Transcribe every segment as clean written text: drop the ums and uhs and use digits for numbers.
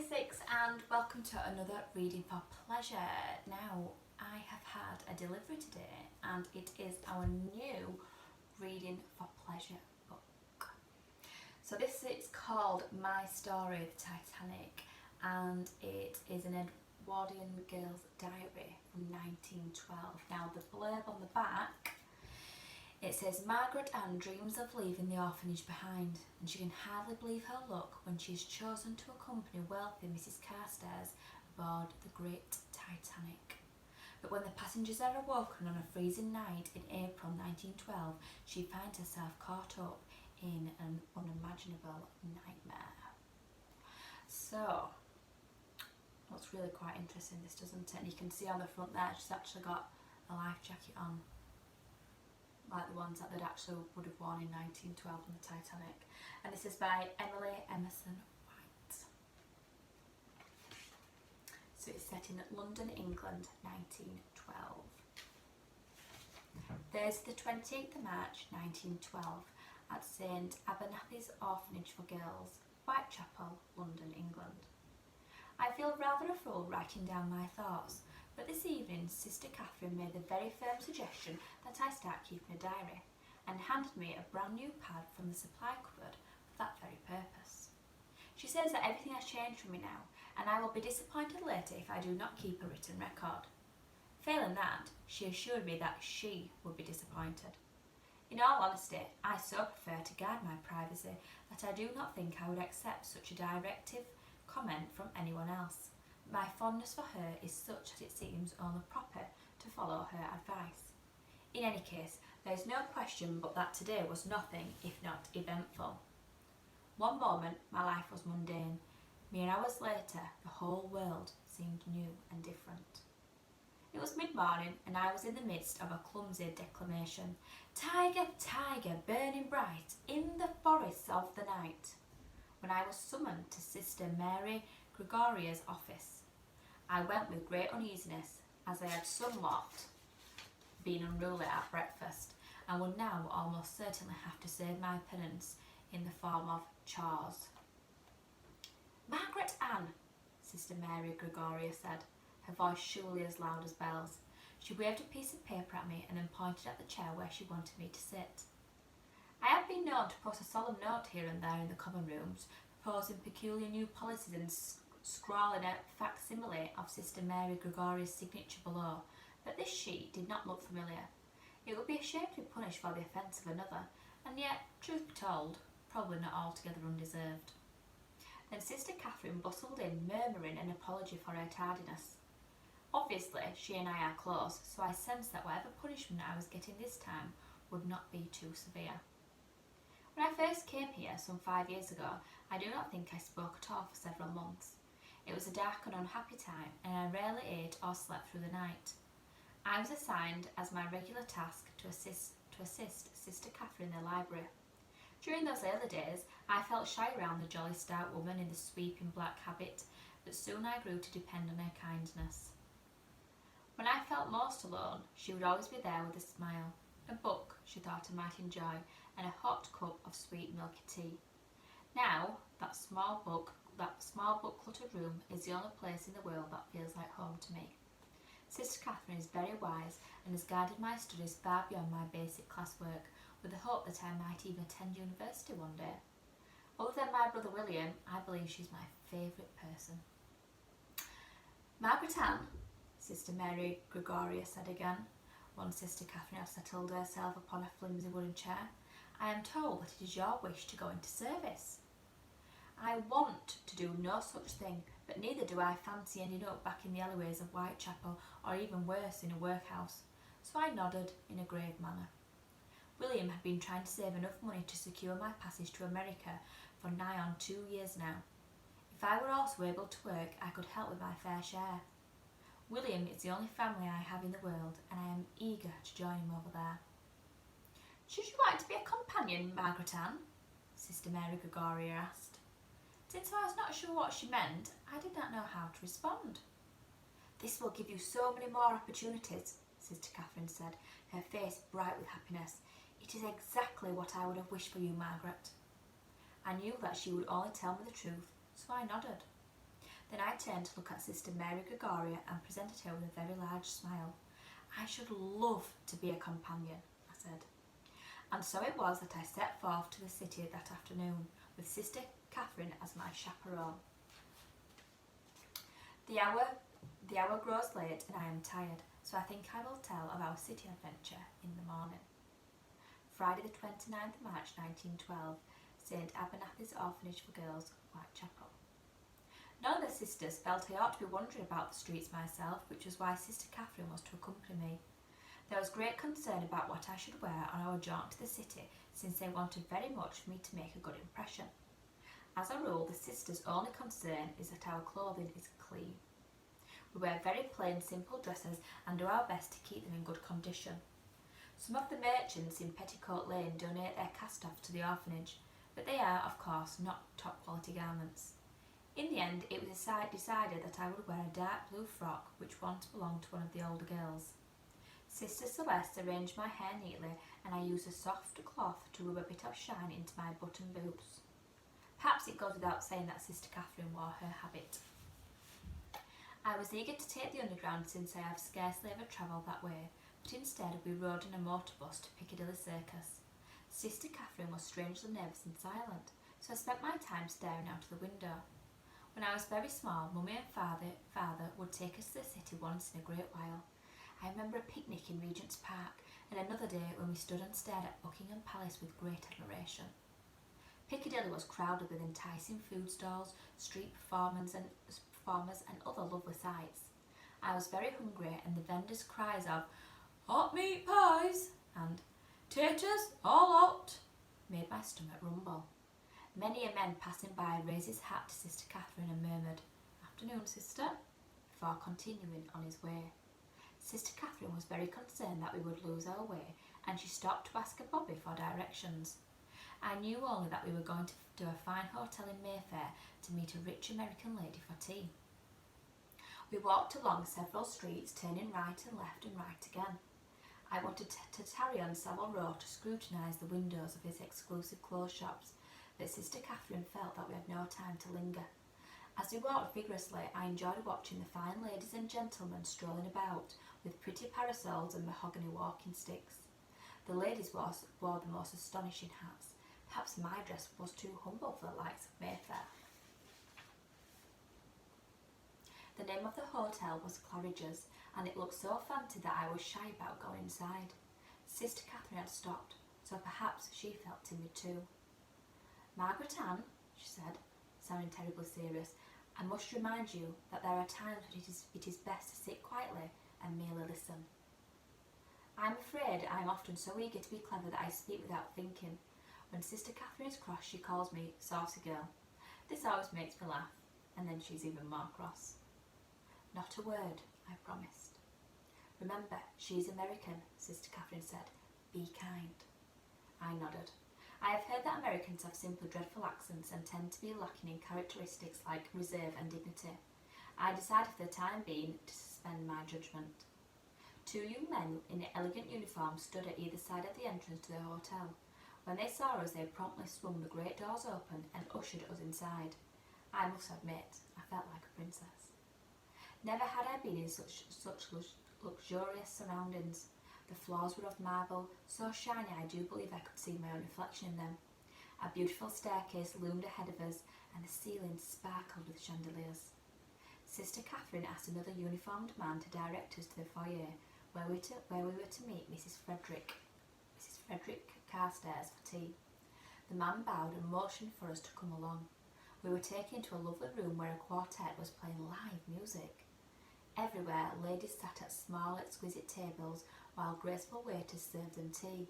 6 and welcome to another reading for pleasure. Now I have had a delivery today and it is our new reading for pleasure book. So this is called My Story of the Titanic and it is an Edwardian girl's diary from 1912. Now the blurb on the back, it says, Margaret Ann dreams of leaving the orphanage behind, and she can hardly believe her luck when she is chosen to accompany wealthy Mrs. Carstairs aboard the great Titanic. But when the passengers are awoken on a freezing night in April 1912, she finds herself caught up in an unimaginable nightmare. So, what's really quite interesting, this doesn't it? And you can see on the front there, she's actually got a life jacket on, like the ones that they'd actually would have worn in 1912 on the Titanic. And this is by Emily Emerson White. So it's set in London, England, 1912. Thursday the 28th of March 1912 at St Abernathy's Orphanage for Girls, Whitechapel, London, England. I feel rather a fool writing down my thoughts, but this evening Sister Catherine made the very firm suggestion that I start keeping a diary and handed me a brand new pad from the supply cupboard for that very purpose. She says that everything has changed for me now and I will be disappointed later if I do not keep a written record. Failing that, she assured me that she would be disappointed. In all honesty, I so prefer to guard my privacy that I do not think I would accept such a directive comment from anyone else. My fondness for her is such that it seems only proper to follow her advice. In any case, there is no question but that today was nothing if not eventful. One moment my life was mundane. Mere hours later, the whole world seemed new and different. It was mid-morning and I was in the midst of a clumsy declamation. Tiger, tiger, burning bright in the forests of the night, when I was summoned to Sister Mary Gregoria's office. I went with great uneasiness, as I had somewhat been unruly at breakfast, and would now almost certainly have to serve my penance in the form of chores. Margaret Ann, Sister Mary Gregoria said, her voice surely as loud as bells. She waved a piece of paper at me and then pointed at the chair where she wanted me to sit. I have been known to post a solemn note here and there in the common rooms, proposing peculiar new policies and scrawling a facsimile of Sister Mary Gregoria's signature below, but this sheet did not look familiar. It would be a shame to be punished for the offence of another, and yet, truth be told, probably not altogether undeserved. Then Sister Catherine bustled in, murmuring an apology for her tardiness. Obviously, she and I are close, so I sensed that whatever punishment I was getting this time would not be too severe. When I first came here some 5 years ago, I do not think I spoke at all for several months. It was a dark and unhappy time, and I rarely ate or slept through the night. I was assigned as my regular task to assist Sister Catherine in the library. During those early days, I felt shy around the jolly stout woman in the sweeping black habit, but soon I grew to depend on her kindness. When I felt most alone, she would always be there with a smile, a book she thought I might enjoy, and a hot cup of sweet milky tea. Now, that small book-cluttered room is the only place in the world that feels like home to me. Sister Catherine is very wise and has guided my studies far beyond my basic classwork, with the hope that I might even attend university one day. Other than my brother William, I believe she's my favourite person. Margaret Ann, Sister Mary Gregoria said again, once Sister Catherine had settled herself upon a flimsy wooden chair, I am told that it is your wish to go into service. I want to do no such thing, but neither do I fancy ending up back in the alleyways of Whitechapel, or even worse, in a workhouse, so I nodded in a grave manner. William had been trying to save enough money to secure my passage to America for nigh on 2 years now. If I were also able to work, I could help with my fair share. William is the only family I have in the world, and I am eager to join him over there. Should you like to be a companion, Margaret Ann? Sister Mary Gregoria asked. Since I was not sure what she meant, I did not know how to respond. This will give you so many more opportunities, Sister Catherine said, her face bright with happiness. It is exactly what I would have wished for you, Margaret. I knew that she would only tell me the truth, so I nodded. Then I turned to look at Sister Mary Gregoria and presented her with a very large smile. "I should love to be a companion," I said. And so it was that I set forth to the city that afternoon, with Sister Catherine as my chaperone. The hour grows late and I am tired, so I think I will tell of our city adventure in the morning. Friday the 29th of March 1912, St Abernathy's Orphanage for Girls, Whitechapel. None of the sisters felt I ought to be wandering about the streets myself, which was why Sister Catherine was to accompany me. There was great concern about what I should wear on our jaunt to the city, since they wanted very much for me to make a good impression. As a rule, the sisters' only concern is that our clothing is clean. We wear very plain, simple dresses and do our best to keep them in good condition. Some of the merchants in Petticoat Lane donate their cast-offs to the orphanage, but they are, of course, not top-quality garments. In the end, it was decided that I would wear a dark blue frock which once belonged to one of the older girls. Sister Celeste arranged my hair neatly, and I used a soft cloth to rub a bit of shine into my button boots. Perhaps it goes without saying that Sister Catherine wore her habit. I was eager to take the underground, since I have scarcely ever travelled that way, but instead we rode in a motor bus to Piccadilly Circus. Sister Catherine was strangely nervous and silent, so I spent my time staring out of the window. When I was very small, Mummy and Father would take us to the city once in a great while. I remember a picnic in Regent's Park, and another day when we stood and stared at Buckingham Palace with great admiration. Piccadilly was crowded with enticing food stalls, street performers and other lovely sights. I was very hungry, and the vendors' cries of "hot meat pies" and "taters all hot" made my stomach rumble. Many a man passing by raised his hat to Sister Catherine and murmured, "Afternoon, sister," before continuing on his way. Sister Catherine was very concerned that we would lose our way, and she stopped to ask a bobby for directions. I knew only that we were going to a fine hotel in Mayfair to meet a rich American lady for tea. We walked along several streets, turning right and left and right again. I wanted to tarry on Savile Row to scrutinise the windows of his exclusive clothes shops, but Sister Catherine felt that we had no time to linger. As we walked vigorously, I enjoyed watching the fine ladies and gentlemen strolling about with pretty parasols and mahogany walking sticks. The ladies wore the most astonishing hats. Perhaps my dress was too humble for the likes of Mayfair. The name of the hotel was Claridge's, and it looked so fancy that I was shy about going inside. Sister Catherine had stopped, so perhaps she felt timid too. "Margaret Ann," she said, sounding terribly serious, "I must remind you that there are times when it is best to sit quietly and merely listen. I'm afraid I am often so eager to be clever that I speak without thinking. When Sister Catherine is cross, she calls me saucy girl. This always makes me laugh, and then she's even more cross." "Not a word," I promised. "Remember, she's American," Sister Catherine said. "Be kind." I nodded. I have heard that Americans have simply dreadful accents and tend to be lacking in characteristics like reserve and dignity. I decided for the time being to suspend my judgment. Two young men in elegant uniforms stood at either side of the entrance to the hotel. When they saw us, they promptly swung the great doors open and ushered us inside. I must admit, I felt like a princess. Never had I been in such luxurious surroundings. The floors were of marble, so shiny I do believe I could see my own reflection in them. A beautiful staircase loomed ahead of us, and the ceiling sparkled with chandeliers. Sister Catherine asked another uniformed man to direct us to the foyer, where we were to meet Mrs. Frederick Carstairs for tea. The man bowed and motioned for us to come along. We were taken into a lovely room where a quartet was playing live music. Everywhere, ladies sat at small, exquisite tables, while graceful waiters served them tea.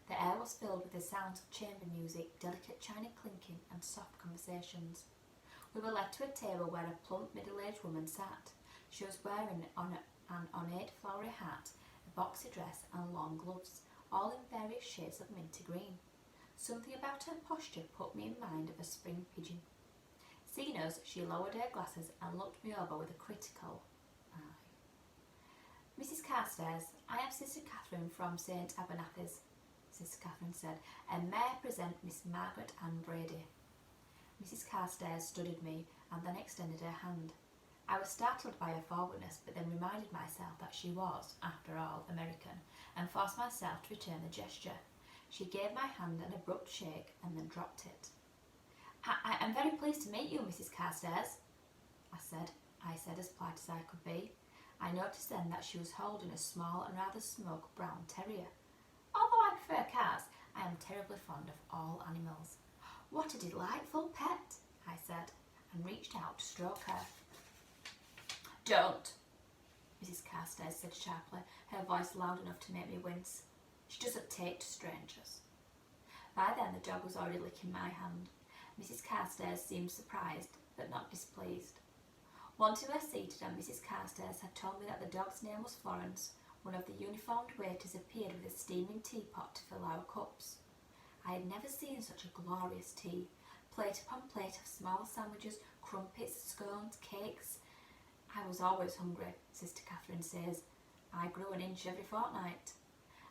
The air was filled with the sounds of chamber music, delicate china clinking, and soft conversations. We were led to a table where a plump, middle-aged woman sat. She was wearing an ornate flowery hat, a boxy dress, and long gloves, all in various shades of minty green. Something about her posture put me in mind of a spring pigeon. Seeing us, she lowered her glasses and looked me over with a critical eye. "Mrs. Carstairs, I am Sister Catherine from St. Abernathy's," Sister Catherine said, "and may I present Miss Margaret Ann Brady." Mrs. Carstairs studied me and then extended her hand. I was startled by her forwardness, but then reminded myself that she was, after all, American, and forced myself to return the gesture. She gave my hand an abrupt shake and then dropped it. I am very pleased to meet you, Mrs. Carstairs, I said as polite as I could be. I noticed then that she was holding a small and rather smug brown terrier. Although I prefer cats, I am terribly fond of all animals. What a delightful pet, I said, and reached out to stroke her. Don't, Mrs. Carstairs said sharply, her voice loud enough to make me wince. She doesn't take to strangers. By then the dog was already licking my hand. Mrs. Carstairs seemed surprised, but not displeased. Once we were seated and Mrs. Carstairs had told me that the dog's name was Florence, one of the uniformed waiters appeared with a steaming teapot to fill our cups. I had never seen such a glorious tea, plate upon plate of small sandwiches, crumpets, scones, cakes. I was always hungry, Sister Catherine says. I grew an inch every fortnight.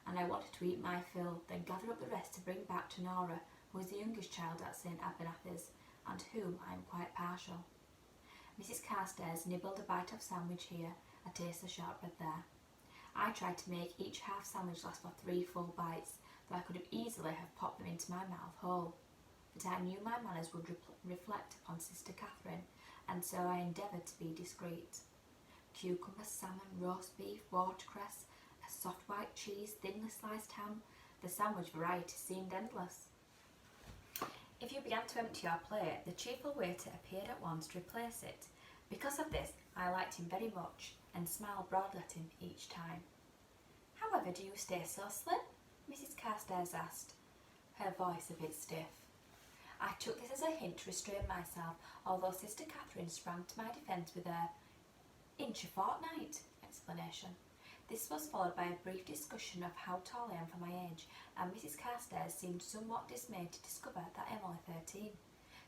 And I wanted to eat my fill, then gather up the rest to bring back to Nora, who is the youngest child at St. Abernathy's, and whom I am quite partial. Mrs. Carstairs nibbled a bite of sandwich here, a taste of shortbread there. I tried to make each half sandwich last for 3 full bites, though I could have easily have popped them into my mouth whole. But I knew my manners would reflect upon Sister Catherine, and so I endeavoured to be discreet. Cucumber, salmon, roast beef, watercress, a soft white cheese, thinly sliced ham. The sandwich variety seemed endless. If you began to empty your plate, the cheerful waiter appeared at once to replace it. Because of this, I liked him very much and smiled broadly at him each time. However do you stay so slim? Mrs. Carstairs asked, her voice a bit stiff. I took this as a hint to restrain myself, although Sister Catherine sprang to my defence with her inch a fortnight explanation. This was followed by a brief discussion of how tall I am for my age, and Mrs. Carstairs seemed somewhat dismayed to discover that I am only 13.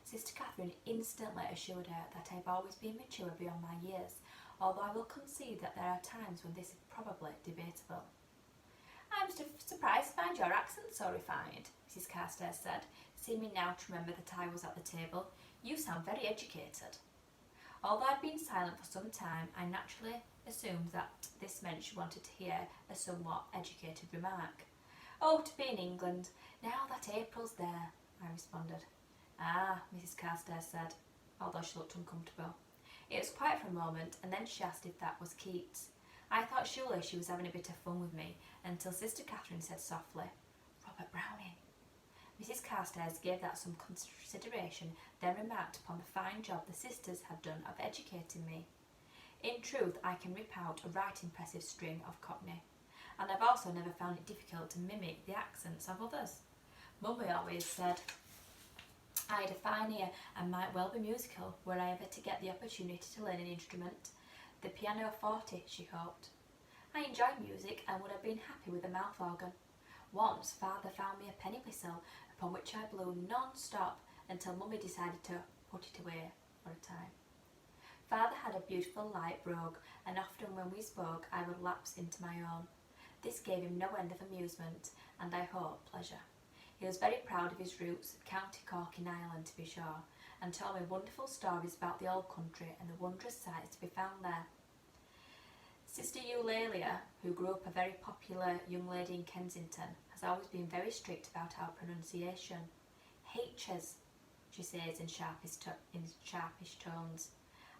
Sister Catherine instantly assured her that I have always been mature beyond my years, although I will concede that there are times when this is probably debatable. I am surprised to find your accent so refined, Mrs. Carstairs said, seeming now to remember that I was at the table. You sound very educated. Although I had been silent for some time, I naturally assumed that this meant she wanted to hear a somewhat educated remark. Oh, to be in England, now that April's there, I responded. Ah, Mrs. Carstairs said, although she looked uncomfortable. It was quiet for a moment, and then she asked if that was Keats. I thought surely she was having a bit of fun with me, until Sister Catherine said softly, Robert Browning. Mrs. Carstairs gave that some consideration, then remarked upon the fine job the sisters had done of educating me. In truth, I can rip out a right impressive string of Cockney, and I've also never found it difficult to mimic the accents of others. Mummy always said I had a fine ear and might well be musical were I ever to get the opportunity to learn an instrument. The pianoforte, she hoped. I enjoy music and would have been happy with a mouth organ. Once Father found me a penny whistle, upon which I blew non-stop until Mummy decided to put it away for a time. Father had a beautiful light brogue, and often when we spoke I would lapse into my own. This gave him no end of amusement, and I hope pleasure. He was very proud of his roots at County Cork in Ireland, to be sure, and told me wonderful stories about the old country and the wondrous sights to be found there. Sister Eulalia, who grew up a very popular young lady in Kensington, has always been very strict about our pronunciation. H's, she says in sharpish tones.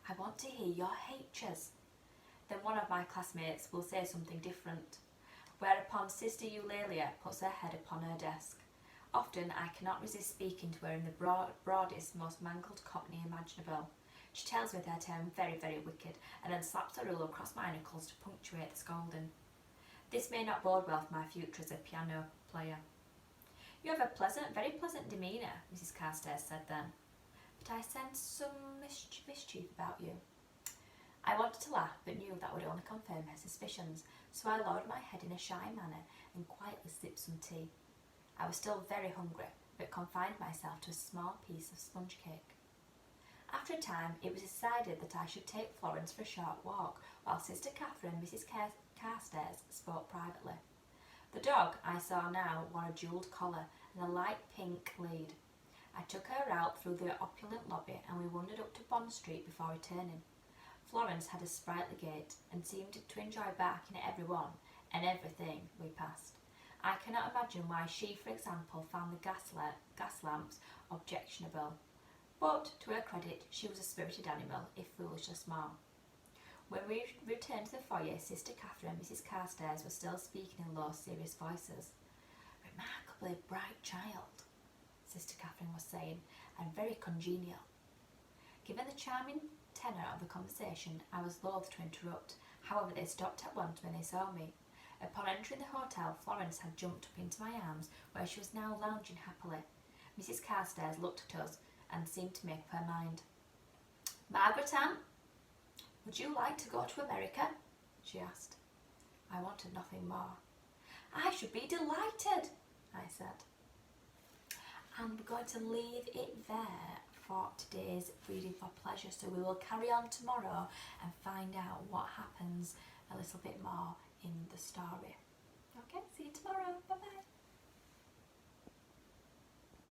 I want to hear your H's. Then one of my classmates will say something different, whereupon Sister Eulalia puts her head upon her desk. Often I cannot resist speaking to her in the broadest, most mangled Cockney imaginable. She tells me that I am very, very wicked, and then slaps a ruler across my knuckles to punctuate the scolding. This may not bode well for my future as a piano player. You have a very pleasant demeanour, Mrs. Carstairs said then, but I sense some mischief about you. I wanted to laugh, but knew that would only confirm her suspicions, so I lowered my head in a shy manner and quietly sipped some tea. I was still very hungry, but confined myself to a small piece of sponge cake. After a time, it was decided that I should take Florence for a short walk, while Sister Catherine and Mrs. Carstairs spoke privately. The dog, I saw now, wore a jewelled collar and a light pink lead. I took her out through the opulent lobby and we wandered up to Bond Street before returning. Florence had a sprightly gait and seemed to enjoy barking at everyone and everything we passed. I cannot imagine why she, for example, found the gas lamps objectionable, but to her credit, she was a spirited animal, if foolishly small. When we returned to the foyer, Sister Catherine and Mrs. Carstairs were still speaking in low, serious voices. "Remarkably bright child," Sister Catherine was saying, "and very congenial." Given the charming tenor of the conversation, I was loath to interrupt. However, they stopped at once when they saw me. Upon entering the hotel, Florence had jumped up into my arms, where she was now lounging happily. Mrs. Carstairs looked at us and seemed to make up her mind. "Margaret Ann, would you like to go to America?" she asked. I wanted nothing more. "I should be delighted," I said. And we're going to leave it there for today's Reading for Pleasure, so we will carry on tomorrow and find out what happens a little bit more in the story. Okay, see you tomorrow.